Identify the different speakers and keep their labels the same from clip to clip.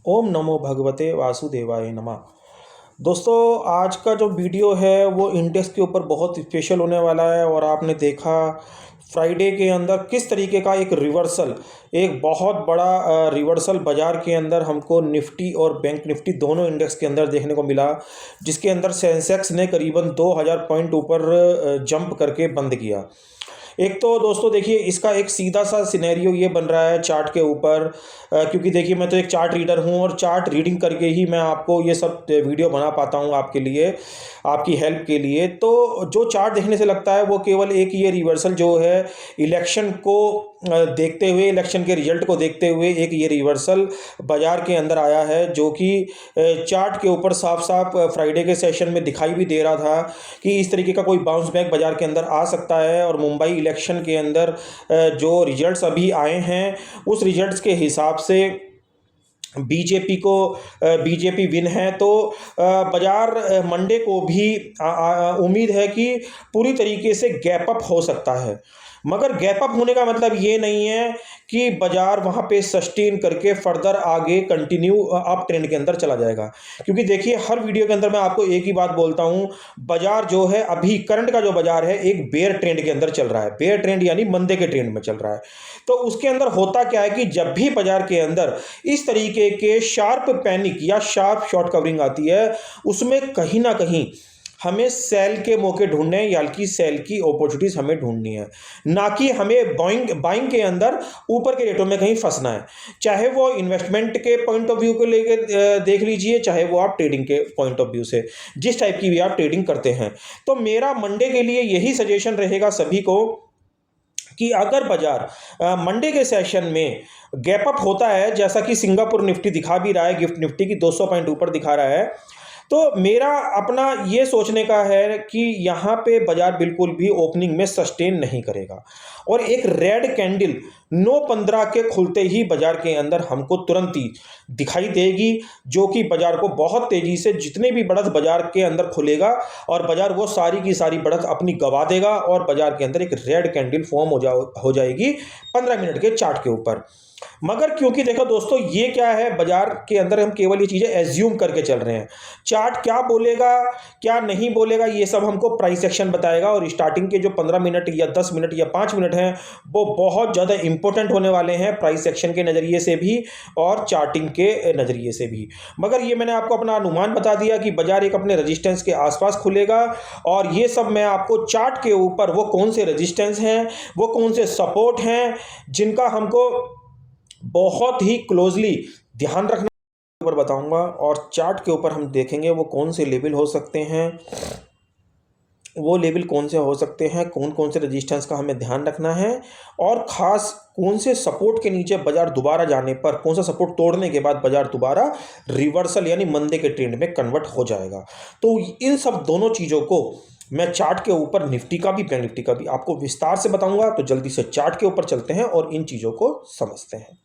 Speaker 1: ओम नमो भगवते वासुदेवाय नमः। दोस्तों, आज का जो वीडियो है वो इंडेक्स के ऊपर बहुत स्पेशल होने वाला है। और आपने देखा फ्राइडे के अंदर किस तरीके का एक रिवर्सल, एक बहुत बड़ा रिवर्सल बाजार के अंदर हमको निफ्टी और बैंक निफ्टी दोनों इंडेक्स के अंदर देखने को मिला, जिसके अंदर सेंसेक्स ने करीबन 2000 पॉइंट ऊपर जंप करके बंद किया। एक तो दोस्तों देखिए, इसका एक सीधा सा सिनेरियो ये बन रहा है चार्ट के ऊपर, क्योंकि देखिए मैं तो एक चार्ट रीडर हूँ और चार्ट रीडिंग करके ही मैं आपको ये सब वीडियो बना पाता हूँ आपके लिए, आपकी हेल्प के लिए। तो जो चार्ट देखने से लगता है वो केवल एक ये रिवर्सल जो है इलेक्शन को देखते हुए, इलेक्शन के रिजल्ट को देखते हुए एक ये रिवर्सल बाजार के अंदर आया है, जो कि चार्ट के ऊपर साफ साफ फ्राइडे के सेशन में दिखाई भी दे रहा था कि इस तरीके का कोई बाउंस बैक बाजार के अंदर आ सकता है। और मुंबई इलेक्शन के अंदर जो रिजल्ट्स अभी आए हैं उस रिजल्ट्स के हिसाब से बीजेपी विन है। तो बाजार मंडे को भी उम्मीद है कि पूरी तरीके से गैप अप हो सकता है। मगर गैप अप होने का मतलब ये नहीं है कि बाजार वहाँ पे सस्टेन करके फर्दर आगे कंटिन्यू अप ट्रेंड के अंदर चला जाएगा। क्योंकि देखिए, हर वीडियो के अंदर मैं आपको एक ही बात बोलता हूँ, बाजार जो है अभी करंट का जो बाजार है एक बेयर ट्रेंड के अंदर चल रहा है। बेयर ट्रेंड यानी मंदे के ट्रेंड में चल रहा है। तो उसके अंदर होता क्या है कि जब भी बाजार के अंदर इस तरीके के शार्प पैनिक या शार्प शॉर्ट कवरिंग आती है, उसमें कहीं ना कहीं हमें सेल के मौके ढूंढने हैं, या कि सेल की अपॉर्चुनिटीज हमें ढूंढनी है, ना कि हमें बाइंग के अंदर ऊपर के रेटों में कहीं फंसना है। चाहे वो इन्वेस्टमेंट के पॉइंट ऑफ व्यू को लेके देख लीजिए, चाहे वो आप ट्रेडिंग के पॉइंट ऑफ व्यू से, जिस टाइप की भी आप ट्रेडिंग करते हैं। तो मेरा मंडे के लिए यही सजेशन रहेगा सभी को कि अगर बाजार मंडे के सेशन में गैप अप होता है, जैसा कि सिंगापुर निफ्टी दिखा भी रहा है, गिफ्ट निफ्टी की 200 पॉइंट ऊपर दिखा रहा है, तो मेरा अपना ये सोचने का है कि यहाँ पे बाजार बिल्कुल भी ओपनिंग में सस्टेन नहीं करेगा। और एक रेड कैंडल 9:15 के खुलते ही बाजार के अंदर हमको तुरंत ही दिखाई देगी, जो कि बाजार को बहुत तेजी से, जितने भी बढ़त बाजार के अंदर खुलेगा और बाजार वो सारी की सारी बढ़त अपनी गवा देगा और बाजार के अंदर एक रेड कैंडल फॉर्म हो जाएगी 15 मिनट के चार्ट के ऊपर। मगर क्योंकि देखो दोस्तों, ये क्या है, बाजार के अंदर हम केवल ये चीजें एज्यूम करके चल रहे हैं। चार्ट क्या बोलेगा क्या नहीं बोलेगा ये सब हमको प्राइस एक्शन बताएगा। और स्टार्टिंग के जो 15 मिनट या 10 मिनट या 5 मिनट हैं वो बहुत ज़्यादा इंपॉर्टेंट होने वाले हैं, प्राइस एक्शन के नज़रिए से भी और चार्टिंग के नज़रिए से भी। मगर ये मैंने आपको अपना अनुमान बता दिया कि बाजार एक अपने रजिस्टेंस के आसपास खुलेगा। और ये सब मैं आपको चार्ट के ऊपर वो कौन से रजिस्टेंस हैं, वो कौन से सपोर्ट हैं, जिनका हमको बहुत ही क्लोजली ध्यान रखना ऊपर बताऊंगा। और चार्ट के ऊपर हम देखेंगे वो कौन से लेवल हो सकते हैं, वो लेवल कौन से हो सकते हैं, कौन कौन से रेजिस्टेंस का हमें ध्यान रखना है, और ख़ास कौन से सपोर्ट के नीचे बाजार दोबारा जाने पर, कौन सा सपोर्ट तोड़ने के बाद बाजार दोबारा रिवर्सल यानी मंदे के ट्रेंड में कन्वर्ट हो जाएगा। तो इन सब दोनों चीज़ों को मैं चार्ट के ऊपर, निफ्टी का भी बैंक निफ्टी का भी आपको विस्तार से बताऊंगा। तो जल्दी से चार्ट के ऊपर चलते हैं और इन चीज़ों को समझते हैं।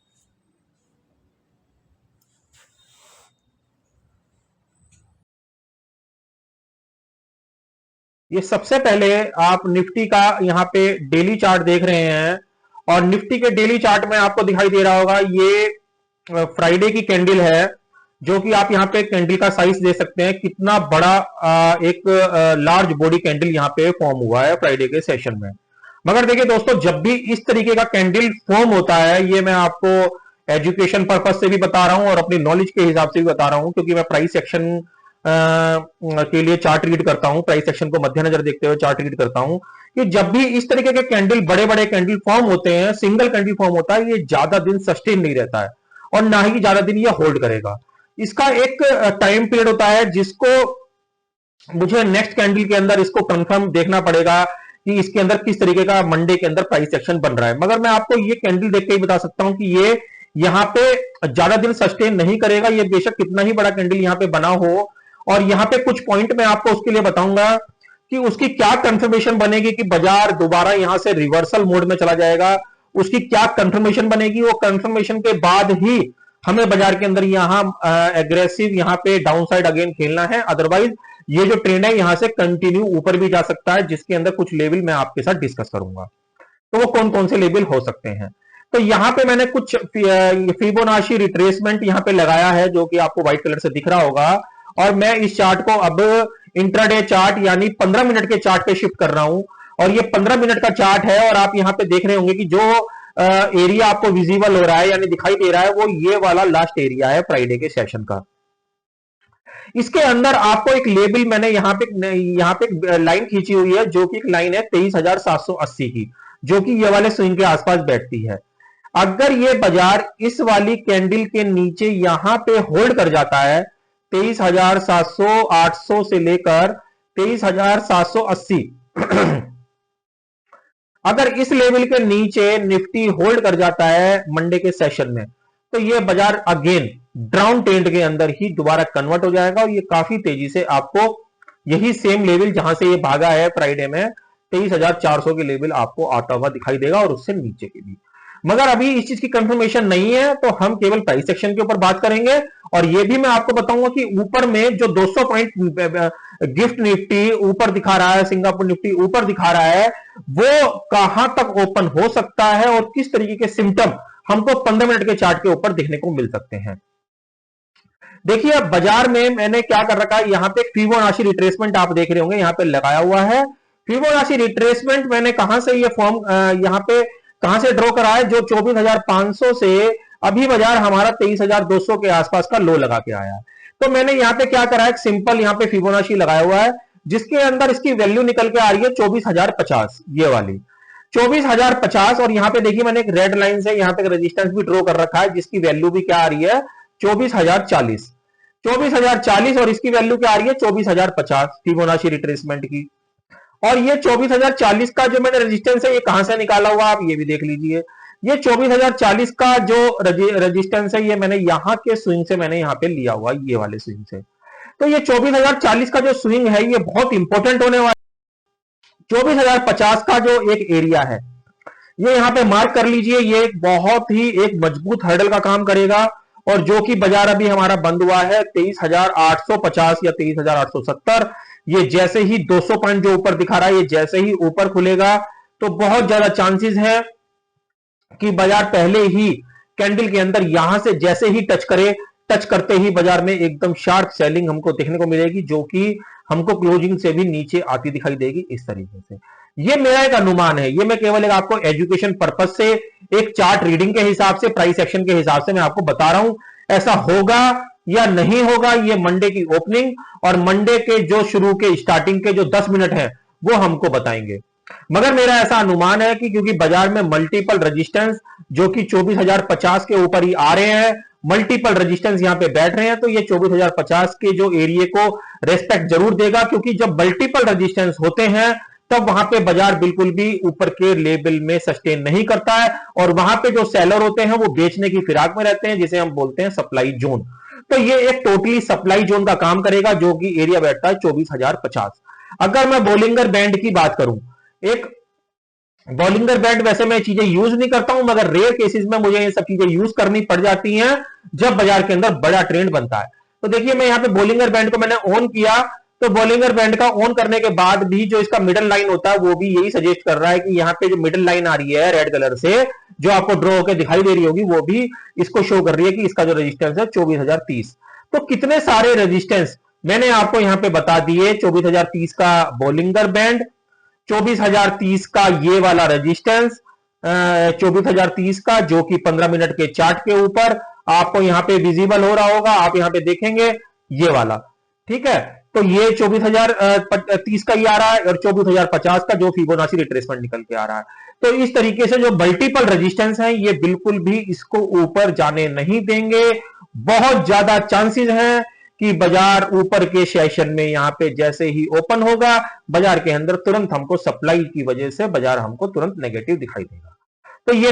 Speaker 2: ये सबसे पहले आप निफ्टी का यहाँ पे डेली चार्ट देख रहे हैं, और निफ्टी के डेली चार्ट में आपको दिखाई दे रहा होगा ये फ्राइडे की कैंडल है, जो कि आप यहाँ पे कैंडल का साइज दे सकते हैं कितना बड़ा एक लार्ज बॉडी कैंडल यहाँ पे फॉर्म हुआ है फ्राइडे के सेशन में। मगर देखिए दोस्तों, जब भी इस तरीके का कैंडल फॉर्म होता है, ये मैं आपको एजुकेशन पर्पज से भी बता रहा हूं और अपनी नॉलेज के हिसाब से भी बता रहा हूं, क्योंकि मैं प्राइस एक्शन के लिए चार्ट रीड करता हूं, प्राइस एक्शन को मद्देनजर देखते हुए चार्ट रीड करता हूं, कि जब भी इस तरीके के कैंडल, बड़े बड़े कैंडल फॉर्म होते हैं, सिंगल कैंडल फॉर्म होता है, ये ज्यादा दिन सस्टेन नहीं रहता है और ना ही ज्यादा दिन ये होल्ड करेगा। इसका एक टाइम पीरियड होता है जिसको मुझे नेक्स्ट कैंडल के अंदर इसको कंफर्म देखना पड़ेगा कि इसके अंदर किस तरीके का मंडे के अंदर प्राइस एक्शन बन रहा है। मगर मैं आपको ये कैंडल देख के ही बता सकता हूं कि ये यहां पे ज्यादा दिन सस्टेन नहीं करेगा। ये बेशक कितना ही बड़ा कैंडल यहां पे बना हो, और यहां पे कुछ पॉइंट मैं आपको उसके लिए बताऊंगा कि उसकी क्या कंफर्मेशन बनेगी कि बाजार दोबारा यहां से रिवर्सल मोड में चला जाएगा। उसकी क्या कंफर्मेशन बनेगी, वो कंफर्मेशन के बाद ही हमें बाजार के अंदर यहां एग्रेसिव यहां पे डाउन साइड अगेन खेलना है। अदरवाइज ये जो ट्रेंड है यहां से कंटिन्यू ऊपर भी जा सकता है, जिसके अंदर कुछ लेवल मैं आपके साथ डिस्कस करूंगा। तो वो कौन कौन से लेवल हो सकते हैं। तो यहां पे मैंने कुछ फिबोनाची रिट्रेसमेंट यहां पे लगाया है, जो कि आपको व्हाइट कलर से दिख रहा होगा। और मैं इस चार्ट को अब इंट्राडे चार्ट यानी 15 मिनट के चार्ट पे शिफ्ट कर रहा हूं। और ये 15 मिनट का चार्ट है, और आप यहां पे देख रहे होंगे कि जो एरिया आपको विजिबल हो रहा है यानी दिखाई दे रहा है, वो ये वाला लास्ट एरिया है फ्राइडे के सेशन का। इसके अंदर आपको एक लेबल मैंने यहां पे लाइन खींची हुई है, जो कि एक लाइन है 23,780 की, जो कि ये वाले स्विंग के आसपास बैठती है। अगर ये बाजार इस वाली कैंडल के नीचे यहां पे होल्ड कर जाता है 23,700 800 से लेकर 23,780 अगर इस लेवल के नीचे निफ्टी होल्ड कर जाता है मंडे के सेशन में, तो ये बाजार अगेन डाउन ट्रेंड के अंदर ही दोबारा कन्वर्ट हो जाएगा, और ये काफी तेजी से आपको यही सेम लेवल जहां से ये भागा है फ्राइडे में 23,400 के लेवल आपको आता हुआ दिखाई देगा, और उससे नीचे के भी। मगर अभी इस चीज की कंफर्मेशन नहीं है, तो हम केवल प्राइस सेक्शन के ऊपर बात करेंगे। और ये भी मैं आपको बताऊंगा कि ऊपर में जो 200 पॉइंट गिफ्ट निफ्टी ऊपर दिखा रहा है, सिंगापुर निफ्टी ऊपर दिखा रहा है, वो कहां तक ओपन हो सकता है और किस तरीके के सिम्टम हमको 15 मिनट के चार्ट के ऊपर देखने को मिल सकते हैं। देखिए अब बाजार में मैंने क्या कर रखा है, यहां पे फिबोनाची रिट्रेसमेंट आप देख रहे होंगे यहां पे लगाया हुआ है। फिबोनाची रिट्रेसमेंट मैंने कहां से ये फॉर्म यहां पे कहां से ड्रॉ करा है, जो 24,500 से अभी बाजार हमारा 23,200 के आसपास का लो लगा के आया है। तो मैंने यहां पे क्या करा है, एक सिंपल यहां पे फिबोनाची लगाया हुआ है, जिसके अंदर इसकी वैल्यू निकल के आ रही है 24,050, ये वाली 24,050। और यहां पे देखिए मैंने एक रेड लाइन से यहां पे रेजिस्टेंस भी ड्रॉ कर रखा है, जिसकी वैल्यू भी क्या आ रही है 24,040, 24,040, और इसकी वैल्यू क्या आ रही है 24,050 फिबोनाची रिट्रेसमेंट की। और ये 24,040 का जो मैंने रेजिस्टेंस है, ये कहां से निकाला हुआ आप ये भी देख लीजिए। ये 24,040 का जो रेजिस्टेंस है, ये मैंने यहां के स्विंग से मैंने यहां पे लिया हुआ, ये वाले स्विंग से। तो ये 24,040 का जो स्विंग है, ये बहुत इंपॉर्टेंट होने वाला है। 24,050 का जो एक एरिया है, ये यहां पे मार्क कर लीजिए, ये बहुत ही एक मजबूत हर्डल का काम करेगा। और जो कि बाजार अभी हमारा बंद हुआ है 23,850 या 23,870, ये जैसे ही 200 पॉइंट जो ऊपर दिखा रहा है, ये जैसे ही ऊपर खुलेगा, तो बहुत ज्यादा चांसेस है कि बाजार पहले ही कैंडल के अंदर यहां से जैसे ही टच करते ही बाजार में एकदम शार्प सेलिंग हमको देखने को मिलेगी, जो कि हमको क्लोजिंग से भी नीचे आती दिखाई देगी इस तरीके से। ये मेरा एक अनुमान है, ये मैं केवल एक आपको एजुकेशन पर्पज से एक चार्ट रीडिंग के हिसाब से, प्राइस एक्शन के हिसाब से मैं आपको बता रहा हूं। ऐसा होगा या नहीं होगा, ये मंडे की ओपनिंग और मंडे के जो शुरू के स्टार्टिंग के जो 10 मिनट है, वो हमको बताएंगे। मगर मेरा ऐसा अनुमान है कि क्योंकि बाजार में मल्टीपल रेजिस्टेंस जो कि 24,050 के ऊपर ही आ रहे हैं, मल्टीपल रेजिस्टेंस यहां पे बैठ रहे हैं, तो ये 24,050 के जो एरिया को रेस्पेक्ट जरूर देगा, क्योंकि जब मल्टीपल रेजिस्टेंस होते हैं तब वहां पे बाजार बिल्कुल भी ऊपर के लेवल में सस्टेन नहीं करता है, और वहां पे जो सेलर होते हैं वो बेचने की फिराक में रहते हैं, जिसे हम बोलते हैं सप्लाई जोन। तो ये एक टोटली सप्लाई जोन का काम करेगा, जो कि एरिया बैठता है 24,050। अगर मैं बोलिंगर बैंड की बात करूं, एक बॉलिंगर बैंड वैसे मैं चीजें यूज नहीं करता हूं, मगर रेयर केसेस में मुझे ये सब चीजें यूज करनी पड़ जाती हैं जब बाजार के अंदर बड़ा ट्रेंड बनता है। तो देखिए मैं यहां पे बॉलिंगर बैंड को मैंने ऑन किया, तो बॉलिंगर बैंड का ऑन करने के बाद भी जो इसका मिडल लाइन होता है, वो भी यही सजेस्ट कर रहा है कि यहां पे जो मिडल लाइन आ रही है रेड कलर से, जो आपको ड्रॉ होकर दिखाई दे रही होगी, वो भी इसको शो कर रही है कि इसका जो रेजिस्टेंस है 24,030। तो कितने सारे रेजिस्टेंस मैंने आपको यहां पे बता दिए, 24,030 का बॉलिंगर बैंड, 24,030 का ये वाला रेजिस्टेंस, 24,030 का जो कि 15 मिनट के चार्ट के ऊपर आपको यहां पे विजिबल हो रहा होगा, आप यहां पे देखेंगे ये वाला, ठीक है। तो ये 24,030 का ही आ रहा है, और 24,050 का जो फिबोनाची रिट्रेसमेंट निकल के आ रहा है। तो इस तरीके से जो मल्टीपल रेजिस्टेंस हैं, ये बिल्कुल भी इसको ऊपर जाने नहीं देंगे। बहुत ज्यादा चांसेस हैं कि बाजार ऊपर के सेशन में यहां पे जैसे ही ओपन होगा, बाजार के अंदर तुरंत हमको सप्लाई की वजह से बाजार हमको तुरंत नेगेटिव दिखाई देगा। तो ये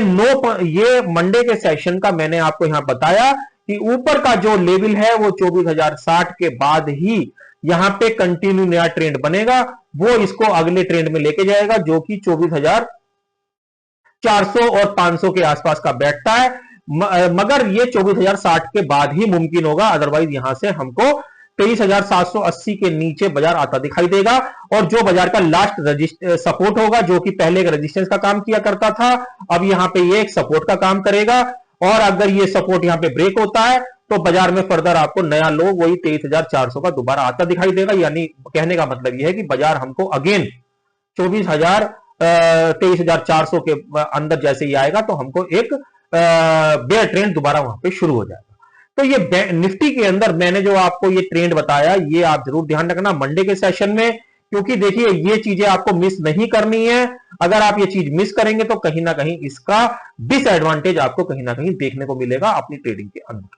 Speaker 2: मंडे के सेशन का मैंने आपको यहां बताया कि ऊपर का जो लेवल है वो 24,060 के बाद ही यहां पे कंटिन्यू नया ट्रेंड बनेगा, वो इसको अगले ट्रेंड में लेके जाएगा, जो कि 24,400 और 500 के आसपास का बैठता है। मगर ये 24,060 के बाद ही मुमकिन होगा, अदरवाइज यहां से हमको 23,780 के नीचे बाजार आता दिखाई देगा। और जो बाजार का लास्ट सपोर्ट होगा, जो कि पहले एक रेजिस्टेंस का काम किया करता था, अब यहां पे ये एक सपोर्ट का काम करेगा। और अगर ये सपोर्ट यहां पे ब्रेक होता है तो बाजार में फर्दर आपको नया लो वही 23,400 का दोबारा आता दिखाई देगा। यानी कहने का मतलब यह है कि बाजार हमको अगेन 23,400 के अंदर जैसे ही आएगा तो हमको एक बेयर ट्रेंड दोबारा वहां पे शुरू हो जाएगा। तो ये निफ्टी के अंदर मैंने जो आपको ये ट्रेंड बताया, ये आप जरूर ध्यान रखना मंडे के सेशन में, क्योंकि देखिए ये चीजें आपको मिस नहीं करनी है। अगर आप ये चीज मिस करेंगे तो कहीं ना कहीं इसका डिसएडवांटेज आपको कहीं ना कहीं देखने को मिलेगा अपनी ट्रेडिंग के अंदर।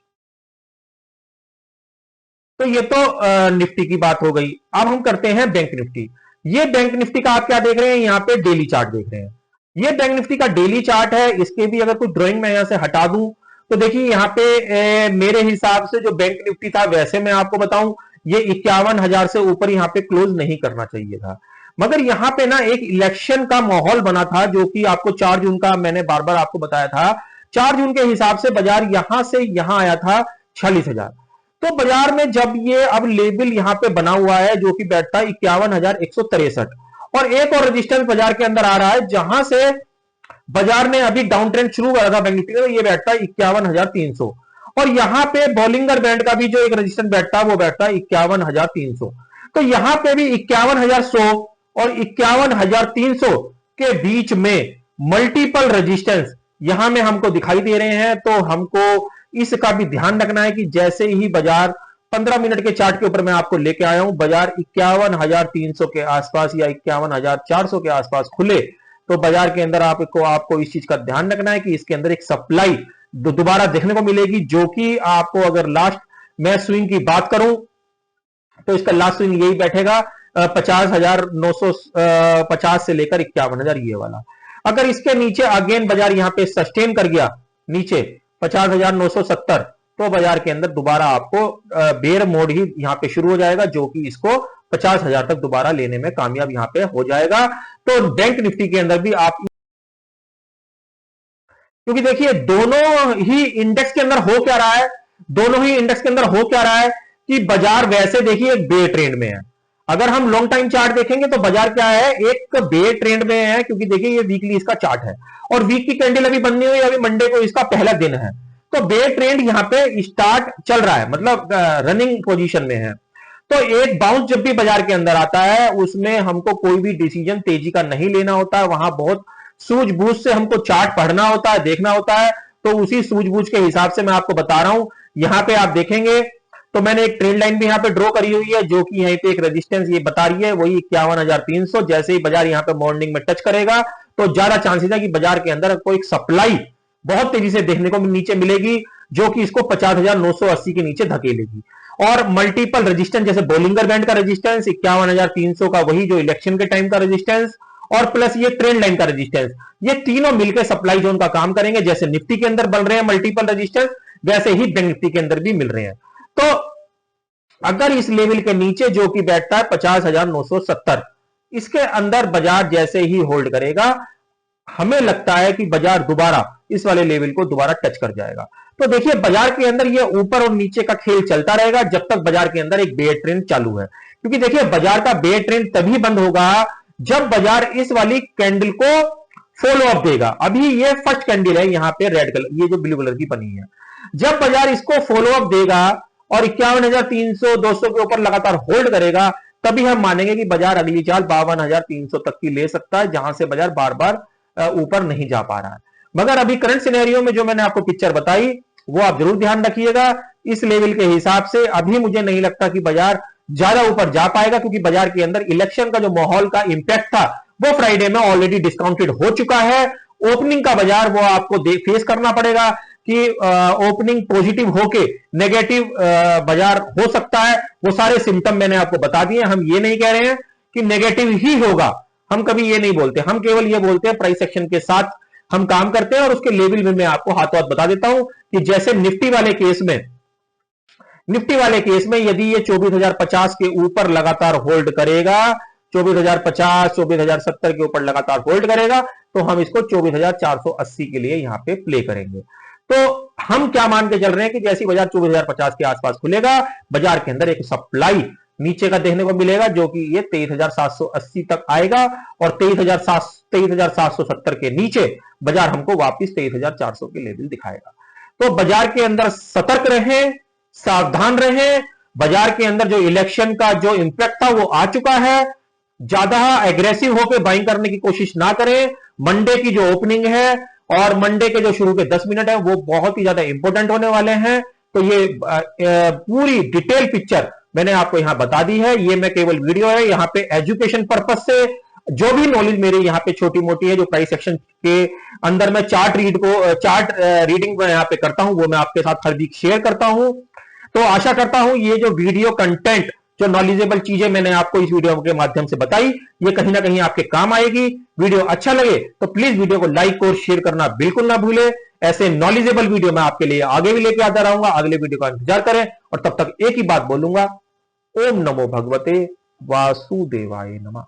Speaker 2: तो ये तो निफ्टी की बात हो गई। अब हम करते हैं बैंक निफ्टी। ये बैंक निफ्टी का आप क्या देख रहे हैं, यहां पे डेली चार्ट देख रहे हैं। ये बैंक निफ्टी का डेली चार्ट है। इसके भी अगर कोई ड्राइंग मैं यहां से हटा दूं तो देखिए यहां पे मेरे हिसाब से जो बैंक निफ्टी था, वैसे मैं आपको बताऊं ये 51,000 से ऊपर यहां पे क्लोज नहीं करना चाहिए था। मगर यहां पे ना एक इलेक्शन का माहौल बना था, जो कि आपको 4 जून का मैंने बार बार आपको बताया था। 4 जून के हिसाब से बाजार यहां से यहां आया था 46,000। तो बाजार में जब ये अब लेवल यहां पे बना हुआ है जो कि बैठता है 51,163, और एक और रजिस्टेंस बाजार के अंदर आ रहा है जहां से बाजार ने अभी डाउन ट्रेंड शुरू करा था बैंक निफ्टी में, ये बैठता है 51,300। और यहां पे बॉलिंगर बैंड का भी जो एक रजिस्टेंस बैठता है वो बैठता है 51,300। तो यहां पे भी 51,100 और 51,300 के बीच में मल्टीपल रेजिस्टेंस यहां में हमको दिखाई दे रहे हैं। तो हमको इसका भी ध्यान रखना है कि जैसे ही बाजार 15 मिनट के चार्ट के ऊपर मैं आपको लेके आया हूं, बाजार 51,300 के आसपास या 51,400 के आसपास खुले तो बाजार के अंदर आपको इस चीज का ध्यान रखना है कि इसके अंदर एक सप्लाई दोबारा देखने को मिलेगी, जो कि आपको अगर लास्ट मैं स्विंग की बात करूं तो इसका लास्ट स्विंग यही बैठेगा 50,950 से लेकर 51,000 ये वाला। अगर इसके नीचे अगेन बाजार यहां पे सस्टेन कर गया नीचे 50,970 तो बाजार के अंदर दोबारा आपको बेयर मोड ही यहां पे शुरू हो जाएगा, जो कि इसको 50,000 तक दोबारा लेने में कामयाब यहां पे हो जाएगा। तो बैंक निफ्टी के अंदर भी आप, क्योंकि देखिए दोनों ही इंडेक्स के अंदर हो क्या रहा है, दोनों ही इंडेक्स के अंदर हो क्या रहा है कि बाजार वैसे देखिए एक बेयर ट्रेंड में है। अगर हम लॉन्ग टाइम चार्ट देखेंगे तो बाजार क्या है, एक बेयर ट्रेंड में है, क्योंकि देखिए ये वीकली इसका चार्ट है और वीक की कैंडल अभी बननी हुई, अभी मंडे को इसका पहला दिन है। तो बेयर ट्रेंड यहां पे स्टार्ट चल रहा है, मतलब रनिंग पोजीशन में है। तो एक बाउंस जब भी बाजार के अंदर आता है उसमें हमको कोई भी डिसीजन तेजी का नहीं लेना होता है, वहां बहुत सूझबूझ से हमको चार्ट पढ़ना होता है, देखना होता है। तो उसी सूझबूझ के हिसाब से मैं आपको बता रहा हूं। यहां पे आप देखेंगे तो मैंने एक ट्रेंड लाइन भी यहां पे ड्रॉ करी हुई है, जो कि यहीं पे एक रेजिस्टेंस ये बता रही है वही 51,300। जैसे ही बाजार यहां पे मॉर्निंग में टच करेगा तो ज्यादा चांसेस है कि बाजार के अंदर कोई सप्लाई बहुत तेजी से देखने को नीचे मिलेगी, जो कि इसको 50,980 के नीचे धकेलेगी। और मल्टीपल रेजिस्टेंस जैसे बोलिंगर बैंड का रेजिस्टेंस 51,300 का, वही जो इलेक्शन के टाइम का रेजिस्टेंस, और प्लस ये ट्रेंड लाइन का रेजिस्टेंस, ये तीनों मिलकर सप्लाई जोन का काम करेंगे। जैसे निफ्टी के अंदर बन रहे हैं मल्टीपल रेजिस्टेंस, वैसे ही बैंक निफ्टी के अंदर भी मिल रहे हैं। तो अगर इस लेवल के नीचे जो कि बैठता है 50,970, इसके अंदर बाजार जैसे ही होल्ड करेगा, हमें लगता है कि बाजार दोबारा इस वाले लेवल को दोबारा टच कर जाएगा। तो देखिए बाजार के अंदर ये ऊपर और नीचे का खेल चलता रहेगा जब तक बाजार के अंदर एक बेयर ट्रेंड चालू है, क्योंकि देखिए बाजार का बेयर ट्रेंड तभी बंद होगा जब बाजार इस वाली कैंडल को फॉलो अप देगा। अभी ये फर्स्ट कैंडल है यहां पे रेड कलर, ये जो ब्लू कलर की बनी है, जब बाजार इसको फॉलो अप देगा और 51,300 200 के ऊपर लगातार होल्ड करेगा, तभी हम मानेंगे कि बाजार अगली चाल 52,300 तक की ले सकता है, जहां से बाजार बार बार ऊपर नहीं जा पा रहा है। मगर अभी करंट सिनेरियो में जो मैंने आपको पिक्चर बताई वो आप जरूर ध्यान रखिएगा। इस लेवल के हिसाब से अभी मुझे नहीं लगता कि बाजार ज्यादा ऊपर जा पाएगा, क्योंकि बाजार के अंदर इलेक्शन का जो माहौल का इंपैक्ट था वो फ्राइडे में ऑलरेडी डिस्काउंटेड हो चुका है। ओपनिंग का बाजार वो आपको फेस करना पड़ेगा कि ओपनिंग पॉजिटिव होके नेगेटिव बाजार हो सकता है। वो सारे सिम्टम मैंने आपको बता दिए। हम ये नहीं कह रहे हैं कि नेगेटिव ही होगा, हम कभी ये नहीं बोलते, हम केवल ये बोलते हैं प्राइस एक्शन के साथ हम काम करते हैं। और उसके लेवल में मैं आपको हाथों हाथ बता देता हूं कि जैसे निफ्टी वाले केस में यदि ये 24,050 के ऊपर लगातार होल्ड करेगा, 24,050 24,070 के ऊपर लगातार होल्ड करेगा, तो हम इसको 24,480 के लिए यहां पे प्ले करेंगे। तो हम क्या मान के चल रहे हैं कि जैसी बाजार 24,050 के आसपास खुलेगा, बाजार के अंदर एक सप्लाई नीचे का देखने को मिलेगा जो कि ये 23,780 तक आएगा और 23,770 के नीचे बाजार हमको वापस 23,400 के लेवल दिखाएगा। तो बाजार के अंदर सतर्क रहें, सावधान रहें। बाजार के अंदर जो इलेक्शन का जो इंपैक्ट था वो आ चुका है। ज्यादा एग्रेसिव होकर बाइंग करने की कोशिश ना करें। मंडे की जो ओपनिंग है और मंडे के जो शुरू के 10 मिनट है वो बहुत ही ज्यादा इंपॉर्टेंट होने वाले हैं। तो ये पूरी डिटेल पिक्चर मैंने आपको यहां बता दी है। ये मैं केवल वीडियो है, यहां पे एजुकेशन पर्पस से जो भी नॉलेज मेरी यहां पे छोटी मोटी है, जो प्राइस सेक्शन के अंदर मैं चार्ट रीडिंग में यहां पे करता हूं, वो मैं आपके साथ हर वीक शेयर करता हूं। तो आशा करता हूं ये जो वीडियो कंटेंट, जो नॉलेजेबल चीजें मैंने आपको इस वीडियो के माध्यम से बताई, ये कहीं ना कहीं आपके काम आएगी। वीडियो अच्छा लगे तो प्लीज वीडियो को लाइक और शेयर करना बिल्कुल ना भूले। ऐसे नॉलेजेबल वीडियो मैं आपके लिए आगे भी लेके आता रहूंगा। अगले वीडियो का इंतजार करें और तब तक एक ही बात बोलूंगा, ओम नमो भगवते वासुदेवाय नमः।